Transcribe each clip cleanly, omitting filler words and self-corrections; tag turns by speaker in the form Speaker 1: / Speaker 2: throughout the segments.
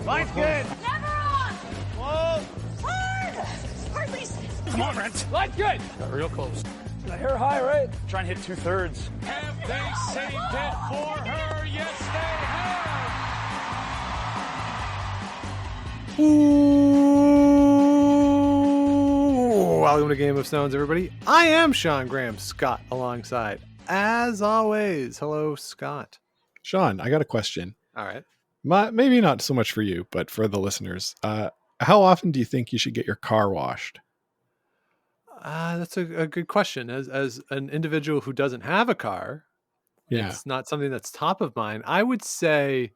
Speaker 1: Line's good.
Speaker 2: Never on.
Speaker 1: Whoa.
Speaker 2: Hard. Hardly.
Speaker 1: Come on, Brent.
Speaker 3: Line's good.
Speaker 1: Got real close.
Speaker 3: The hair high, right?
Speaker 1: Try and hit 2/3.
Speaker 4: Have they saved it for her? Yes, they have.
Speaker 5: Ooh, welcome to Game of Stones, everybody. I am Sean Graham, Scott alongside, as always. Hello, Scott.
Speaker 6: Sean, I got a question.
Speaker 5: All right.
Speaker 6: Maybe not so much for you, but for the listeners. How often do you think you should get your car washed?
Speaker 5: That's a good question. As an individual who doesn't have a car, it's not something that's top of mind. I would say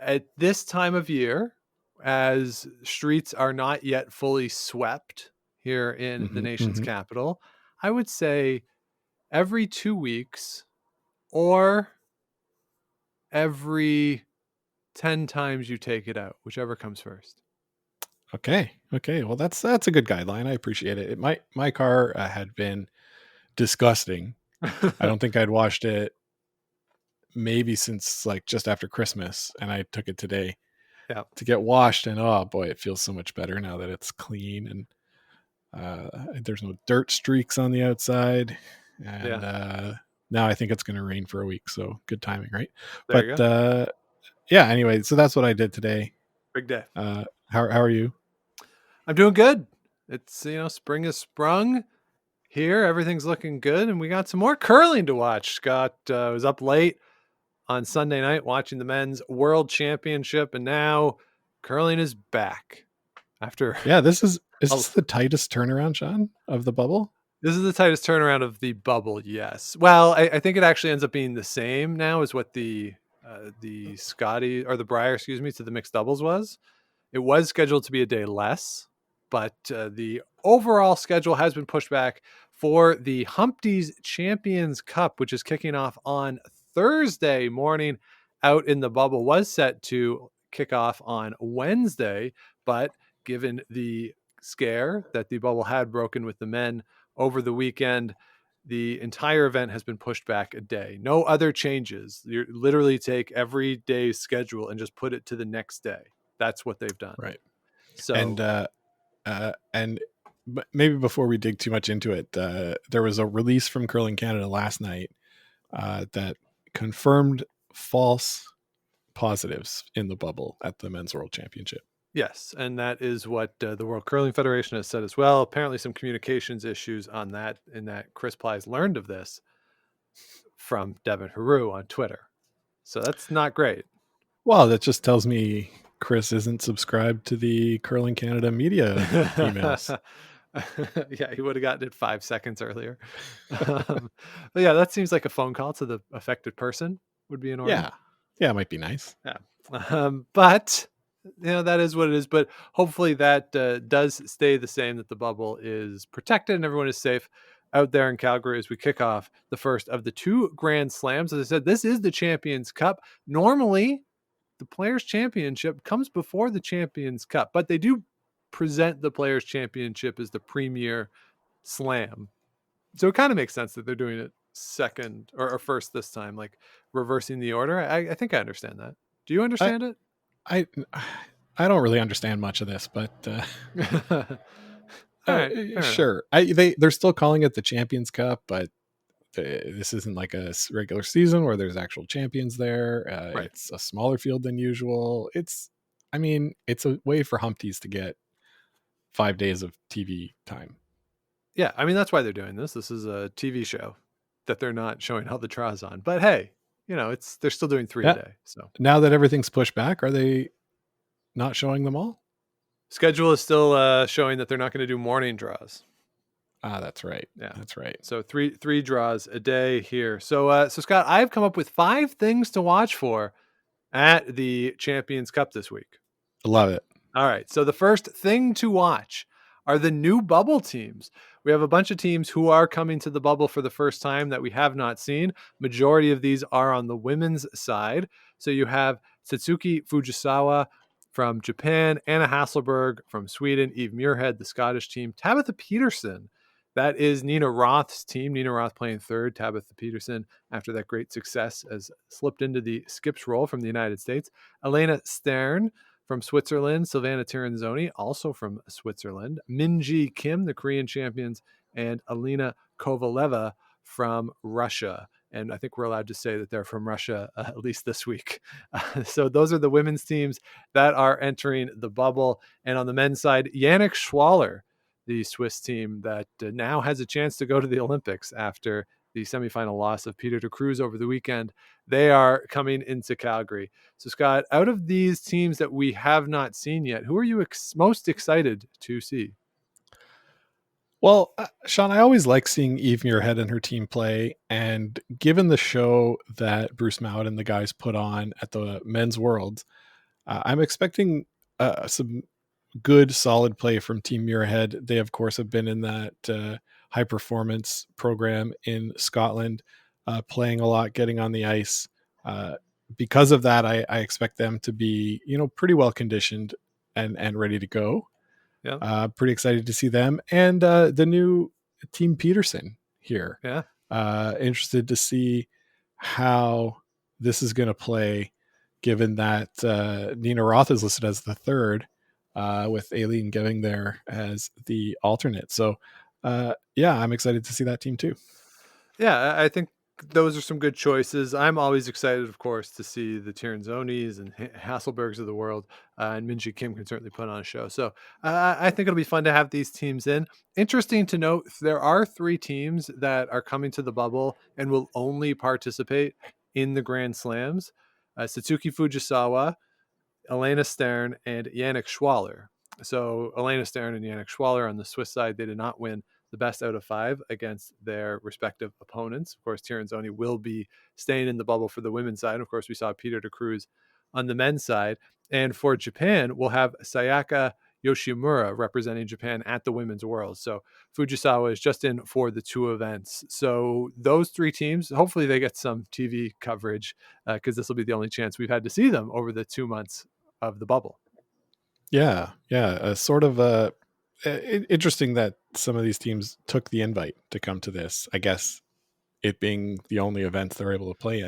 Speaker 5: at this time of year, as streets are not yet fully swept here in the nation's capital, I would say every 2 weeks or every 10 times you take it out, whichever comes first.
Speaker 6: Okay. Well, that's a good guideline. I appreciate it. My car had been disgusting. I don't think I'd washed it maybe since like just after Christmas, and I took it today to get washed, and oh boy, it feels so much better now that it's clean and there's no dirt streaks on the outside. And now I think it's going to rain for a week, so good timing, right? Anyway, so that's what I did today.
Speaker 5: Big day.
Speaker 6: How are you?
Speaker 5: I'm doing good. It's, spring has sprung here. Everything's looking good. And we got some more curling to watch. Scott was up late on Sunday night watching the men's world championship. And now curling is back after.
Speaker 6: Yeah, is this the tightest turnaround, Sean, of the bubble?
Speaker 5: This is the tightest turnaround of the bubble. Yes. Well, I think it actually ends up being the same now as what the Scotty or the Brier, to the mixed doubles was. It was scheduled to be a day less, but the overall schedule has been pushed back for the Humpties Champions Cup, which is kicking off on Thursday morning out in the bubble. Was set to kick off on Wednesday, but given the scare that the bubble had broken with the men over the weekend, the entire event has been pushed back a day. No other changes. You literally take every day's schedule and just put it to the next day. That's what they've done.
Speaker 6: Right.
Speaker 5: So,
Speaker 6: and maybe before we dig too much into it, there was a release from Curling Canada last night that confirmed false positives in the bubble at the Men's World Championship.
Speaker 5: Yes, and that is what the World Curling Federation has said as well. Apparently some communications issues on that, in that Chris Plies learned of this from Devin Haru on Twitter. So that's not great.
Speaker 6: Well, that just tells me Chris isn't subscribed to the Curling Canada media emails.
Speaker 5: Yeah, he would have gotten it 5 seconds earlier. But yeah, that seems like a phone call to the affected person would be in order.
Speaker 6: Yeah, it might be nice.
Speaker 5: Yeah. But that is what it is. But hopefully that does stay the same, that the bubble is protected and everyone is safe out there in Calgary as we kick off the first of the 2 Grand Slams. As I said, this is the Champions Cup. Normally, the Players' Championship comes before the Champions Cup, but they do present the Players' Championship as the premier slam. So it kind of makes sense that they're doing it second or first this time, like reversing the order. I think I understand that. Do you understand it?
Speaker 6: I don't really understand much of this, but
Speaker 5: all right,
Speaker 6: sure. They're still calling it the Champions Cup, but this isn't like a regular season where there's actual champions there.
Speaker 5: Right.
Speaker 6: It's a smaller field than usual. It's a way for Humpties to get 5 days of TV time.
Speaker 5: Yeah, that's why they're doing this. This is a TV show that they're not showing all the draws on. But hey, they're still doing 3 a day. So
Speaker 6: now that everything's pushed back, are they not showing them all?
Speaker 5: Schedule is still showing that they're not going to do morning draws.
Speaker 6: That's right.
Speaker 5: Yeah,
Speaker 6: that's right.
Speaker 5: So three draws a day here. So Scott, I've come up with 5 things to watch for at the Champions Cup this week.
Speaker 6: I love it.
Speaker 5: All right. So the first thing to watch are the new bubble teams. We have a bunch of teams who are coming to the bubble for the first time that we have not seen. Majority of these are on the women's side. So you have Satsuki Fujisawa from Japan, Anna Hasselberg from Sweden, Eve Muirhead, the Scottish team, Tabitha Peterson. That is Nina Roth's team. Nina Roth playing third. Tabitha Peterson, after that great success, has slipped into the skips role from the United States. Elena Stern from Switzerland, Silvana Tirinzoni, also from Switzerland, Minji Kim, the Korean champions, and Alina Kovaleva from Russia. And I think we're allowed to say that they're from Russia, at least this week. So those are the women's teams that are entering the bubble. And on the men's side, Yannick Schwaller, the Swiss team that now has a chance to go to the Olympics after the semifinal loss of Peter de Cruz over the weekend. They are coming into Calgary. So, Scott, out of these teams that we have not seen yet, who are you most excited to see?
Speaker 6: Well, Sean, I always like seeing Eve Muirhead and her team play. And given the show that Bruce Mouat and the guys put on at the Men's World, I'm expecting some good, solid play from Team Muirhead. They, of course, have been in that high performance program in Scotland, playing a lot, getting on the ice. Because of that, I expect them to be, pretty well conditioned and ready to go.
Speaker 5: Yeah.
Speaker 6: Pretty excited to see them and the new Team Peterson here.
Speaker 5: Yeah.
Speaker 6: Interested to see how this is going to play, given that Nina Roth is listed as the third, with Aileen Giving there as the alternate. So, I'm excited to see that team too.
Speaker 5: Yeah, I think those are some good choices. I'm always excited, of course, to see the Tirinzonis and Hasselbergs of the world, and Minji Kim can certainly put on a show. So I think it'll be fun to have these teams in. Interesting to note, there are 3 teams that are coming to the bubble and will only participate in the Grand Slams. Satsuki Fujisawa, Elena Stern, and Yannick Schwaller. So Elena Stern and Yannick Schwaller on the Swiss side, they did not win the best out of 5 against their respective opponents. Of course, Tirinzoni will be staying in the bubble for the women's side. Of course, we saw Peter de Cruz on the men's side. And for Japan, we'll have Sayaka Yoshimura representing Japan at the Women's World. So Fujisawa is just in for the 2 events. So those 3 teams, hopefully they get some TV coverage because this will be the only chance we've had to see them over the 2 months of the bubble.
Speaker 6: Yeah. Sort of interesting that some of these teams took the invite to come to this. I guess it being the only events they're able to play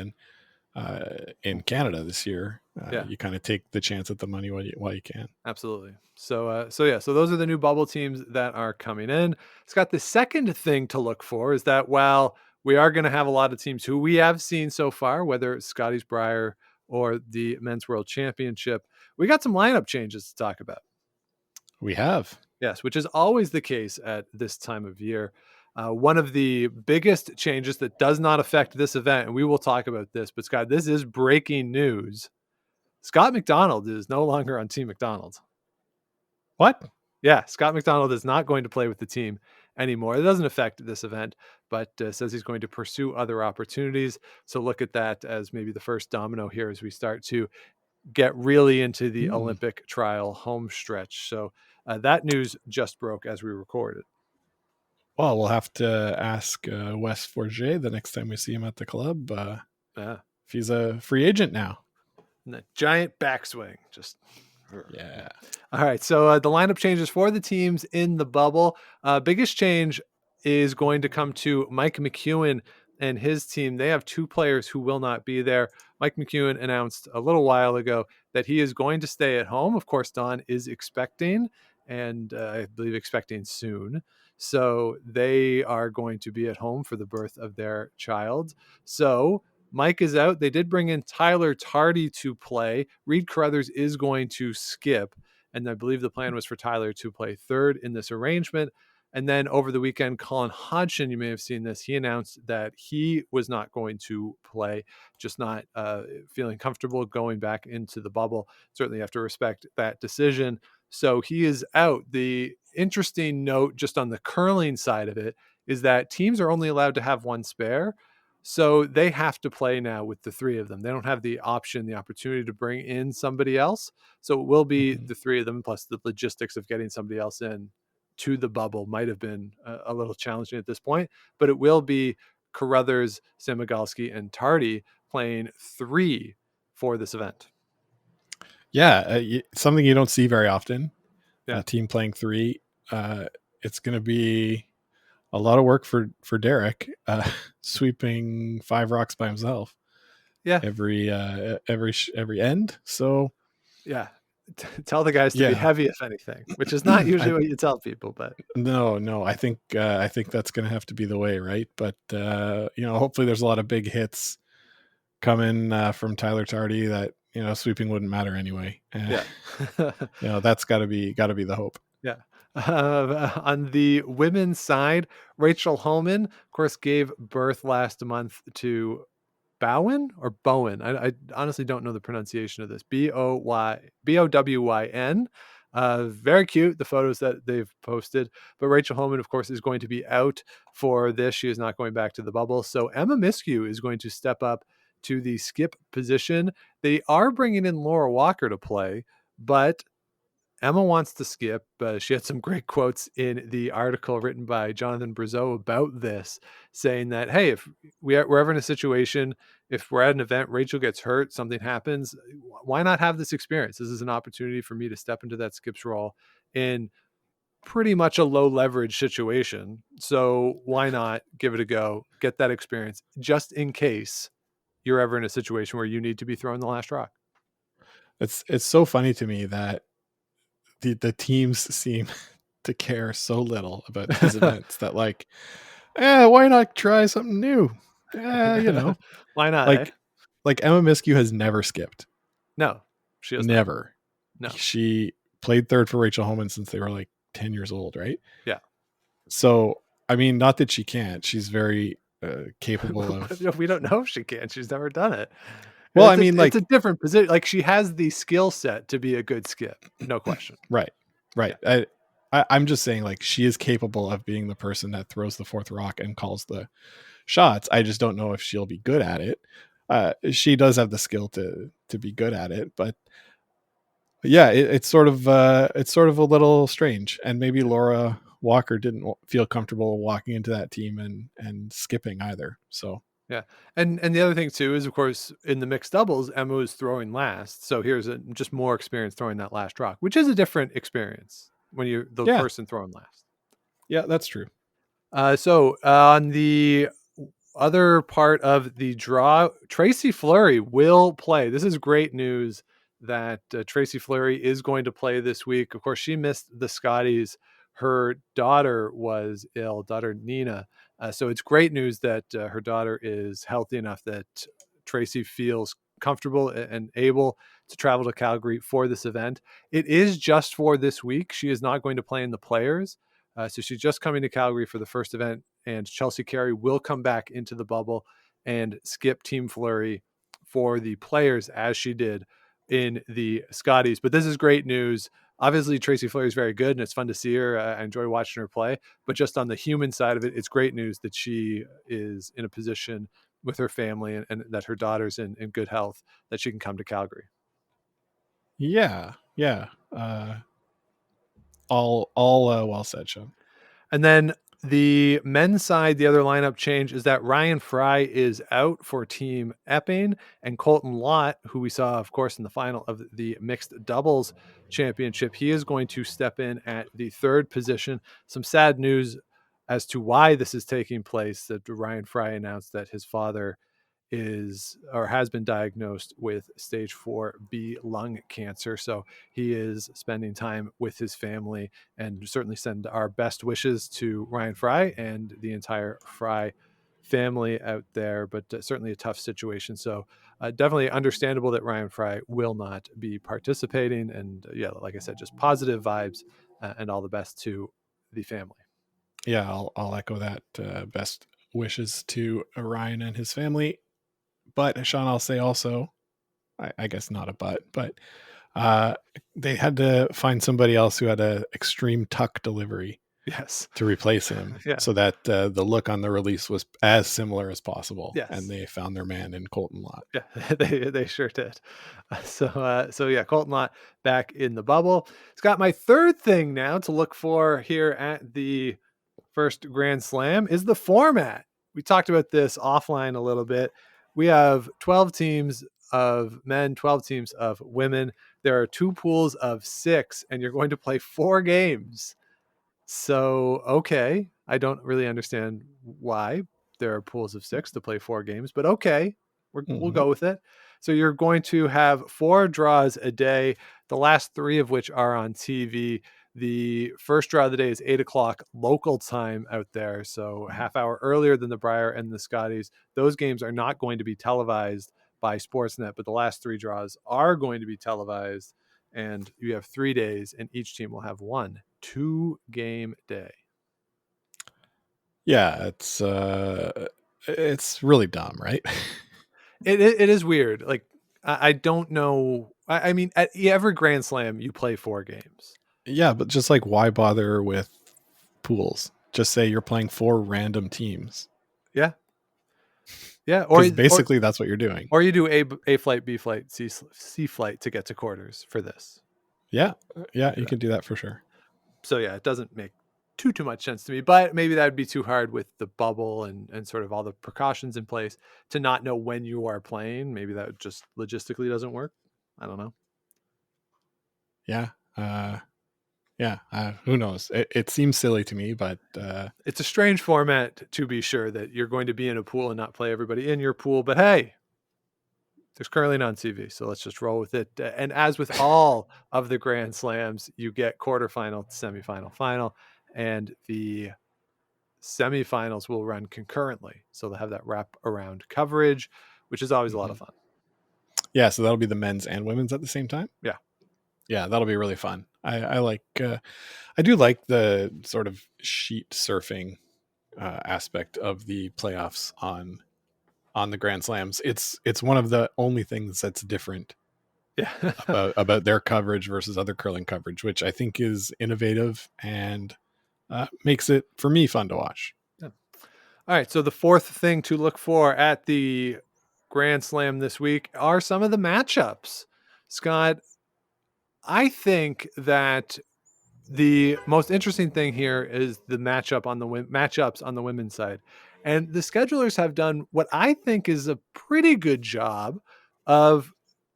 Speaker 6: in Canada this year. You kind of take the chance at the money while you can.
Speaker 5: Absolutely. So those are the new bubble teams that are coming in. Scott, the second thing to look for is that while we are going to have a lot of teams who we have seen so far, whether it's Scotty's Briar or the Men's World Championship, we got some lineup changes to talk about.
Speaker 6: We have.
Speaker 5: Yes, which is always the case at this time of year. One of the biggest changes that does not affect this event, and we will talk about this, but Scott, this is breaking news. Scott McDonald is no longer on Team McDonald.
Speaker 6: What?
Speaker 5: Yeah, Scott McDonald is not going to play with the team anymore. It doesn't affect this event, but says he's going to pursue other opportunities. So look at that as maybe the first domino here as we start to get really into the Olympic trial home stretch. So that news just broke as we recorded.
Speaker 6: Well, we'll have to ask Wes Forget the next time we see him at the club if he's a free agent now.
Speaker 5: And the giant backswing.
Speaker 6: Yeah.
Speaker 5: All right. So the lineup changes for the teams in the bubble. Biggest change is going to come to Mike McEwen and his team. They have 2 players who will not be there. Mike McEwen announced a little while ago that he is going to stay at home. Of course, Don is expecting, and I believe expecting soon. So they are going to be at home for the birth of their child. So Mike is out. They did bring in Tyler Tardy to play. Reed Carruthers is going to skip. And I believe the plan was for Tyler to play third in this arrangement. And then over the weekend, Colin Hodgson, you may have seen this, he announced that he was not going to play, just not feeling comfortable going back into the bubble. Certainly have to respect that decision. So he is out. The interesting note just on the curling side of it is that teams are only allowed to have 1 spare. So they have to play now with the 3 of them. They don't have the opportunity to bring in somebody else. So it will be the 3 of them, plus the logistics of getting somebody else in to the bubble might have been a little challenging at this point, but it will be Carruthers, Samigalski, and Tardy playing 3 for this event.
Speaker 6: Yeah, something you don't see very often.
Speaker 5: Yeah.
Speaker 6: A team playing 3. It's going to be a lot of work for Derek, sweeping 5 rocks by himself.
Speaker 5: Yeah,
Speaker 6: every end. So
Speaker 5: yeah, tell the guys to be
Speaker 6: Yeah.
Speaker 5: heavy, if anything, which is not usually
Speaker 6: I,
Speaker 5: what you tell people, but
Speaker 6: no, I think that's going to have to be the way, right? But hopefully there's a lot of big hits coming from Tyler Tardy that sweeping wouldn't matter anyway.
Speaker 5: yeah.
Speaker 6: That's got to be the hope.
Speaker 5: Yeah. On the women's side, Rachel Holman, of course, gave birth last month to Bowen. I honestly don't know the pronunciation of this. Bowyn. Very cute, the photos that they've posted. But Rachel Holman, of course, is going to be out for this. She is not going back to the bubble. So Emma Miskew is going to step up to the skip position. They are bringing in Laura Walker to play, but Emma wants to skip. She had some great quotes in the article written by Jonathan Brazeau about this, saying that, hey, if we're ever in a situation, if we're at an event, Rachel gets hurt, something happens, why not have this experience? This is an opportunity for me to step into that skips role in pretty much a low leverage situation. So why not give it a go, get that experience, just in case you're ever in a situation where you need to be throwing the last rock.
Speaker 6: It's so funny to me that the teams seem to care so little about these events that why not try something new?
Speaker 5: Why not?
Speaker 6: Like Emma Miskew has never skipped.
Speaker 5: No, she has
Speaker 6: never.
Speaker 5: No,
Speaker 6: she played third for Rachel Holman since they were like 10 years old, right?
Speaker 5: Yeah.
Speaker 6: So I mean, not that she can't. She's very capable of.
Speaker 5: We don't know if she can. She's never done it.
Speaker 6: Well,
Speaker 5: it's a different position. Like, she has the skill set to be a good skip, no question.
Speaker 6: Right. Yeah. I'm just saying, like, she is capable of being the person that throws the fourth rock and calls the shots. I just don't know if she'll be good at it. She does have the skill to be good at it, but yeah, it's sort of a little strange. And maybe Laura Walker didn't feel comfortable walking into that team and skipping either. So
Speaker 5: yeah, and the other thing too is, of course, in the mixed doubles, Emma was throwing last, so here's just more experience throwing that last rock, which is a different experience when you're the person throwing last.
Speaker 6: Yeah, that's true.
Speaker 5: So on the other part of the draw, Tracy Fleury will play. This is great news that Tracy Fleury is going to play this week. Of course, she missed the Scotties. Her daughter was ill, daughter Nina. So it's great news that her daughter is healthy enough that Tracy feels comfortable and able to travel to Calgary for this event. It is just for this week. She is not going to play in the players. So she's just coming to Calgary for the first event, and Chelsea Carey will come back into the bubble and skip Team Fleury for the players as she did in the Scotties. But this is great news. Obviously, Tracy Fleury is very good, and it's fun to see her. I enjoy watching her play. But just on the human side of it, it's great news that she is in a position with her family and that her daughter's in good health, that she can come to Calgary.
Speaker 6: Yeah. All well said, Sean.
Speaker 5: And then the men's side, the other lineup change is that Ryan Fry is out for Team Epping, and Colton Lott, who we saw, of course, in the final of the mixed doubles championship, he is going to step in at the third position. Some sad news as to why this is taking place, that Ryan Fry announced that his father has been diagnosed with stage 4B lung cancer. So he is spending time with his family, and certainly send our best wishes to Ryan Fry and the entire Fry family out there, but certainly a tough situation. So definitely understandable that Ryan Fry will not be participating. And yeah, like I said, just positive vibes and all the best to the family.
Speaker 6: Yeah, I'll echo that. Best wishes to Ryan and his family. But Sean, I'll say also, I guess not a but they had to find somebody else who had an extreme tuck delivery.
Speaker 5: Yes.
Speaker 6: To replace him, so that the look on the release was as similar as possible.
Speaker 5: Yes.
Speaker 6: And they found their man in Colton Lott.
Speaker 5: Yeah, they sure did. So yeah, Colton Lott back in the bubble. It's got my third thing now to look for here at the first Grand Slam is the format. We talked about this offline a little bit. We have 12 teams of men, 12 teams of women. There are 2 pools of 6, and you're going to play 4 games. So, okay, I don't really understand why there are pools of 6 to play 4 games, but okay, we'll go with it. So you're going to have 4 draws a day, the last 3 of which are on TV. The first draw of the day is 8 o'clock local time out there, so a half hour earlier than the Briar and the Scotties. Those games are not going to be televised by Sportsnet, but the last 3 draws are going to be televised. And you have 3 days, and each team will have 1 2-game day.
Speaker 6: Yeah, it's really dumb, right?
Speaker 5: It is weird. Like I don't know. I mean, at every Grand Slam, you play 4 games.
Speaker 6: Yeah, but just like, why bother with pools? Just say you're playing 4 random teams.
Speaker 5: Yeah, yeah.
Speaker 6: Because basically that's what you're doing.
Speaker 5: Or you do A flight, B flight, C flight to get to quarters for this.
Speaker 6: Yeah, you can do that for sure.
Speaker 5: So yeah, it doesn't make too much sense to me, but maybe that would be too hard with the bubble and sort of all the precautions in place to not know when you are playing. Maybe that just logistically doesn't work. I don't know.
Speaker 6: Yeah. Who knows? It seems silly to me, but
Speaker 5: it's a strange format, to be sure, that you're going to be in a pool and not play everybody in your pool. But hey, there's curling on TV, so let's just roll with it. And as with all of the Grand Slams, you get quarterfinal, semifinal, final, and the semifinals will run concurrently. So they'll have that wrap around coverage, which is always a lot of fun.
Speaker 6: Yeah, so that'll be the men's and women's at the same time. Yeah, that'll be really fun. I do like the sort of sheet surfing aspect of the playoffs on the Grand Slams. It's one of the only things that's different about their coverage versus other curling coverage, which I think is innovative and makes it, for me, fun to watch.
Speaker 5: Yeah. All right, so the fourth thing to look for at the Grand Slam this week are some of the matchups. Scott, I think that the most interesting thing here is the matchups on the women's side. And the schedulers have done what I think is a pretty good job of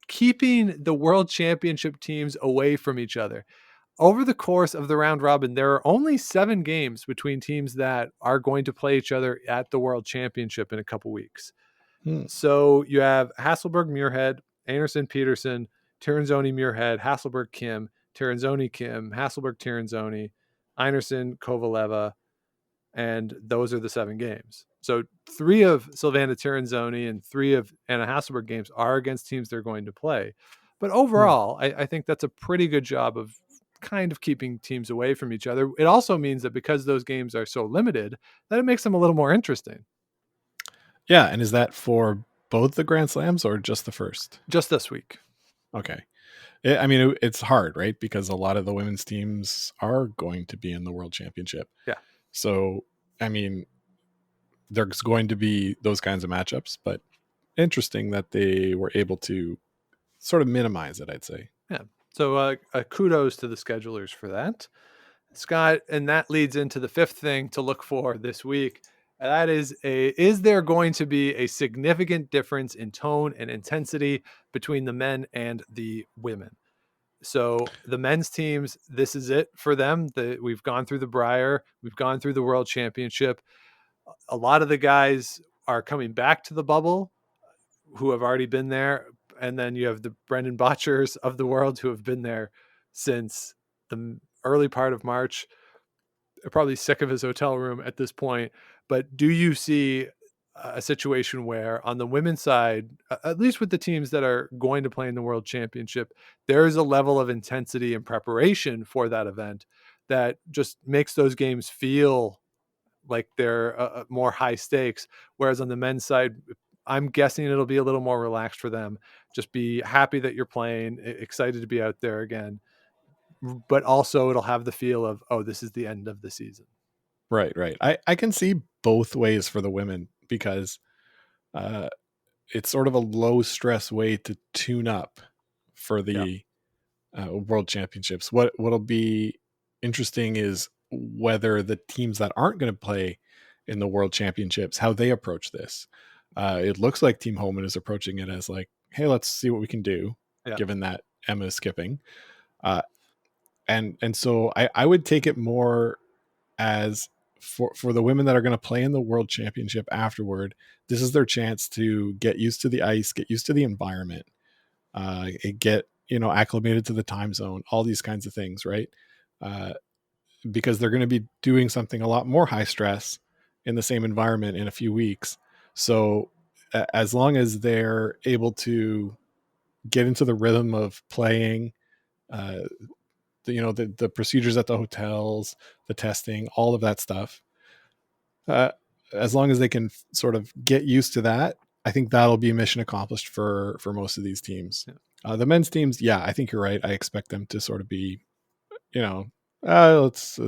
Speaker 5: keeping the world championship teams away from each other. Over the course of the round robin, there are only 7 games between teams that are going to play each other at the world championship in a couple weeks. So you have Hasselberg, Muirhead, Anderson, Peterson, Tirinzoni, Muirhead, Hasselberg, Kim, Tirinzoni, Kim, Hasselberg, Tirinzoni, Einerson, Kovaleva, and those are the 7 games. So 3 of Silvana Tirinzoni and 3 of Anna Hasselberg games are against teams they're going to play. But overall, I think that's a pretty good job of kind of keeping teams away from each other. It also means that because those games are so limited, that it makes them a little more interesting.
Speaker 6: Yeah, and is that for both the Grand Slams or just the first?
Speaker 5: Just this week.
Speaker 6: Okay. I mean, it's hard, right? Because a lot of the women's teams are going to be in the World Championship.
Speaker 5: Yeah.
Speaker 6: So, I mean, there's going to be those kinds of matchups, but interesting that they were able to sort of minimize it, I'd say.
Speaker 5: Yeah. So kudos to the schedulers for that, Scott. And that leads into the 5th thing to look for this week. And that is there going to be a significant difference in tone and intensity between the men and the women? So the men's teams, this is it for them. We've gone through the Briar. We've gone through the World Championship. A lot of the guys are coming back to the bubble who have already been there. And then you have the Brendan Botchers of the world who have been there since the early part of March. They're probably sick of his hotel room at this point. But do you see a situation where on the women's side, at least with the teams that are going to play in the World Championship, there is a level of intensity and preparation for that event that just makes those games feel like they're more high stakes. Whereas on the men's side, I'm guessing it'll be a little more relaxed for them. Just be happy that you're playing, excited to be out there again. But also it'll have the feel of, oh, this is the end of the season.
Speaker 6: Right. I can see both ways for the women because it's sort of a low stress way to tune up for the World Championships. What'll be interesting is whether the teams that aren't going to play in the World Championships, how they approach this. It looks like Team Homan is approaching it as like, hey, let's see what we can do, given that Emma is skipping. And so I would take it more as for the women that are going to play in the World Championship afterward, this is their chance to get used to the ice, get used to the environment, get acclimated to the time zone, all these kinds of things, right? Because they're going to be doing something a lot more high stress in the same environment in a few weeks. So as long as they're able to get into the rhythm of playing, the procedures at the hotels, the testing, all of that stuff, as long as they can sort of get used to that, I think that'll be mission accomplished for most of these teams. The men's teams, yeah, I think you're right. I expect them to sort of be, let's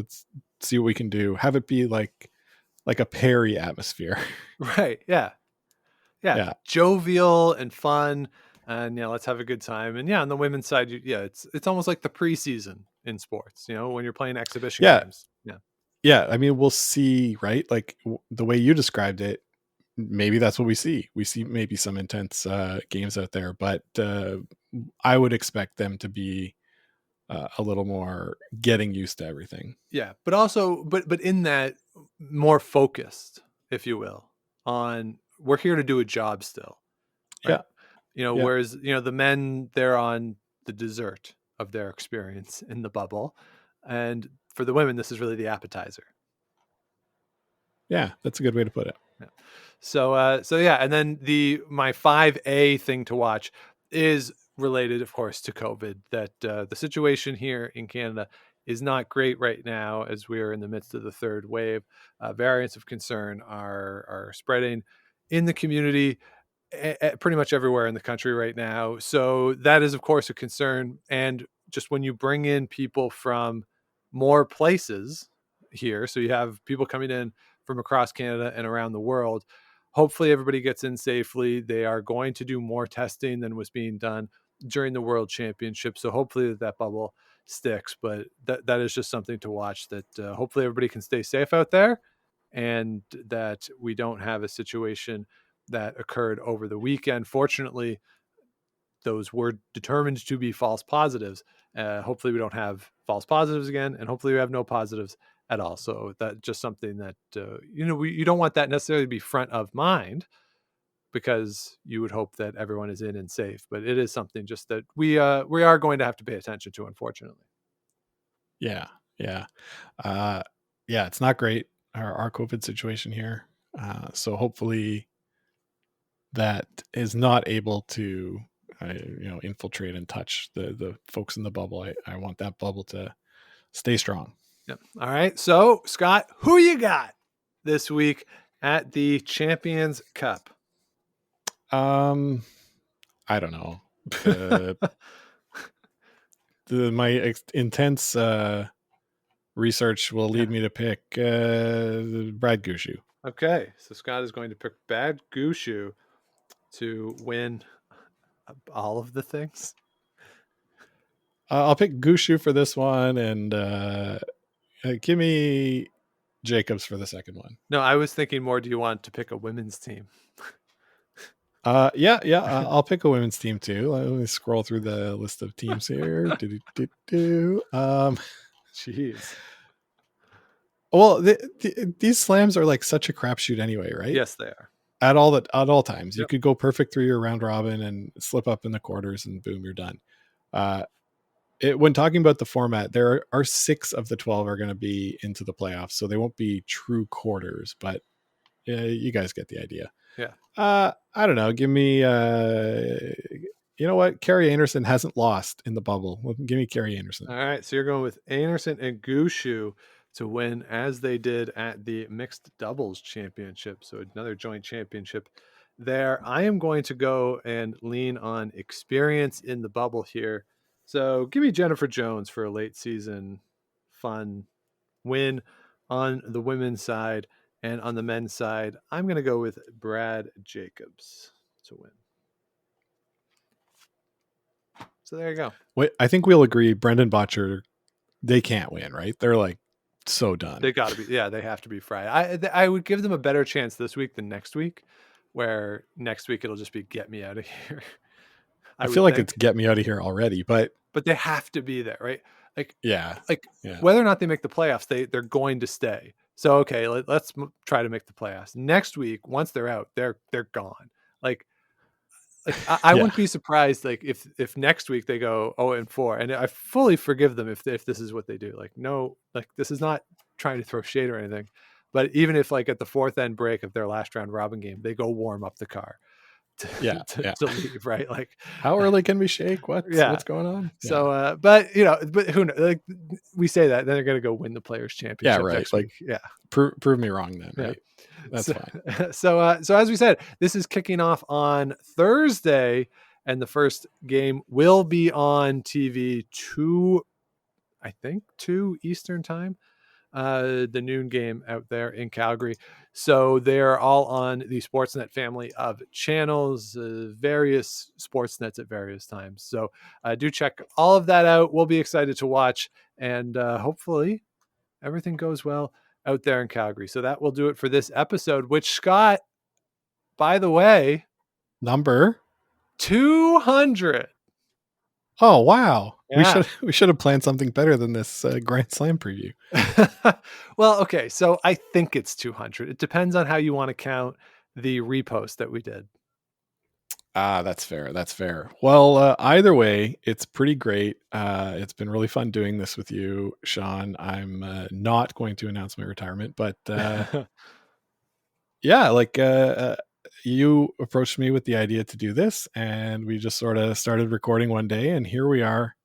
Speaker 6: see what we can do. Have it be like a Perry atmosphere.
Speaker 5: Right. Yeah. Jovial and fun, and let's have a good time. And on the women's side, it's almost like the preseason in sports. When you're playing exhibition games.
Speaker 6: Yeah. I mean, we'll see, right? Like the way you described it, maybe that's what we see. We see maybe some intense games out there, but I would expect them to be a little more getting used to everything.
Speaker 5: Yeah, but also, but in that, more focused, if you will, on we're here to do a job still. Right?
Speaker 6: Yeah.
Speaker 5: Whereas the men, they're on the dessert of their experience in the bubble, and for the women, this is really the appetizer.
Speaker 6: Yeah, that's a good way to put it.
Speaker 5: Yeah. So and then my 5A thing to watch is related, of course, to COVID. That the situation here in Canada is not great right now, as we are in the midst of the third wave. Variants of concern are spreading in the community, pretty much everywhere in the country right now. So that is, of course, a concern. And just when you bring in people from more places here, so you have people coming in from across Canada and around the world, hopefully everybody gets in safely. They are going to do more testing than was being done during the World Championship. So hopefully that bubble sticks, but that is just something to watch, that hopefully everybody can stay safe out there, and that we don't have a situation that occurred over the weekend. Fortunately, those were determined to be false positives. Hopefully we don't have false positives again, and hopefully we have no positives at all. So that's just something that, you don't want that necessarily to be front of mind, because you would hope that everyone is in and safe, but it is something just that we are going to have to pay attention to, unfortunately.
Speaker 6: Yeah. It's not great, our COVID situation here. So hopefully that is not able to, infiltrate and touch the folks in the bubble. I want that bubble to stay strong.
Speaker 5: Yep. All right. So, Scott, who you got this week at the Champions Cup?
Speaker 6: I don't know. My intense research will lead me to pick Brad Gushue.
Speaker 5: Okay, so Scott is going to pick Brad Gushue to win all of the things.
Speaker 6: I'll pick Gushue for this one, and give me Jacobs for the second one.
Speaker 5: No, I was thinking more, do you want to pick a women's team?
Speaker 6: I'll pick a women's team too. Let me scroll through the list of teams here.
Speaker 5: Jeez.
Speaker 6: Well, these slams are like such a crapshoot anyway, right?
Speaker 5: Yes, they are.
Speaker 6: At all times.
Speaker 5: Yep.
Speaker 6: You could go perfect through your round robin and slip up in the quarters, and boom, you're done. When talking about the format, there are 6 of the 12 are going to be into the playoffs, so they won't be true quarters, but you guys get the idea.
Speaker 5: Yeah.
Speaker 6: I don't know. Give me, you know what? Carrie Anderson hasn't lost in the bubble. Give me Carrie Anderson.
Speaker 5: All right. So you're going with Anderson and Gushue to win, as they did at the mixed doubles championship. So another joint championship there. I am going to go and lean on experience in the bubble here. So give me Jennifer Jones for a late season fun win on the women's side. And on the men's side, I'm going to go with Brad Jacobs to win. So there you go.
Speaker 6: Wait, I think we'll agree Brendan Botcher, they can't win, right? They're like so done.
Speaker 5: They got to be. Yeah, they have to be fried. I would give them a better chance this week than next week, where next week it'll just be get me out of here.
Speaker 6: I feel like it's get me out of here already, but
Speaker 5: they have to be there, right?
Speaker 6: Yeah.
Speaker 5: Whether or not they make the playoffs, they're going to stay. So okay, let's try to make the playoffs. Next week, once they're out, they're gone. Like I
Speaker 6: Yeah.
Speaker 5: wouldn't be surprised like if next week they go 0-4, and I fully forgive them if this is what they do. Like no, like this is not trying to throw shade or anything, but even if like at the fourth end break of their last round robin game, they go warm up the car
Speaker 6: Yeah.
Speaker 5: to leave, right? Like
Speaker 6: How early can we shake? What's going on?
Speaker 5: so, but who knows? Like we say that, then they're going to go win the Players Championship
Speaker 6: right.
Speaker 5: next
Speaker 6: Like,
Speaker 5: week. Yeah,
Speaker 6: prove me wrong then,
Speaker 5: Yeah.
Speaker 6: right? That's
Speaker 5: so,
Speaker 6: fine.
Speaker 5: So as we said, this is kicking off on Thursday, and the first game will be on TV 2 Eastern time. The noon game out there in Calgary. So they're all on the Sportsnet family of channels, various Sportsnets at various times. So do check all of that out. We'll be excited to watch, and hopefully everything goes well out there in Calgary. So that will do it for this episode, which, Scott, by the way,
Speaker 6: Number
Speaker 5: 200.
Speaker 6: Oh wow.
Speaker 5: Yeah.
Speaker 6: We should have planned something better than this Grand Slam preview.
Speaker 5: Well, okay, so I think it's 200. It depends on how you want to count the repost that we did.
Speaker 6: That's fair. That's fair. Well, either way, it's pretty great. It's been really fun doing this with you, Sean. I'm not going to announce my retirement, but yeah, like you approached me with the idea to do this, and we just sort of started recording one day, and here we are,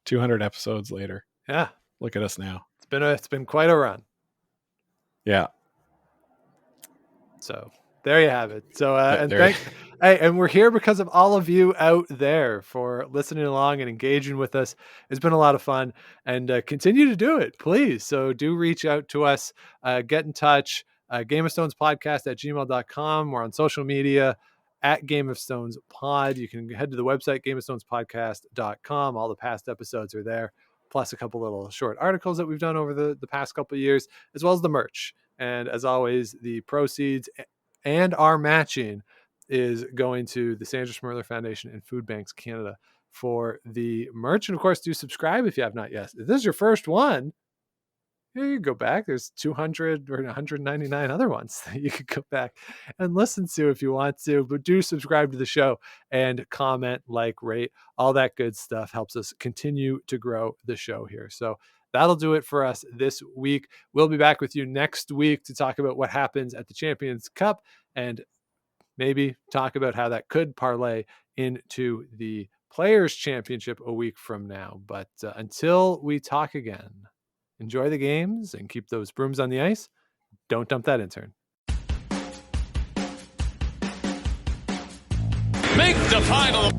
Speaker 6: 200 episodes later.
Speaker 5: Yeah,
Speaker 6: look at us now.
Speaker 5: It's been quite a run.
Speaker 6: Yeah.
Speaker 5: So there you have it. So and we're here because of all of you out there for listening along and engaging with us. It's been a lot of fun, and continue to do it, please. So do reach out to us, get in touch. Game of Stones podcast at gmail.com. We're on social media at Game of Stones Pod. You can head to the website, gameofstonespodcast.com. All the past episodes are there, plus a couple little short articles that we've done over the past couple of years, as well as the merch. And as always, the proceeds and our matching is going to the Sandra Schmirler Foundation and Food Banks Canada for the merch. And of course, do subscribe if you have not yet. If this is your first one, you go back. There's 200 or 199 other ones that you could go back and listen to if you want to. But do subscribe to the show and comment, like, rate, all that good stuff helps us continue to grow the show here. So that'll do it for us this week. We'll be back with you next week to talk about what happens at the Champions Cup and maybe talk about how that could parlay into the Players Championship a week from now. But until we talk again, enjoy the games and keep those brooms on the ice. Don't dump that intern.
Speaker 4: Make the final.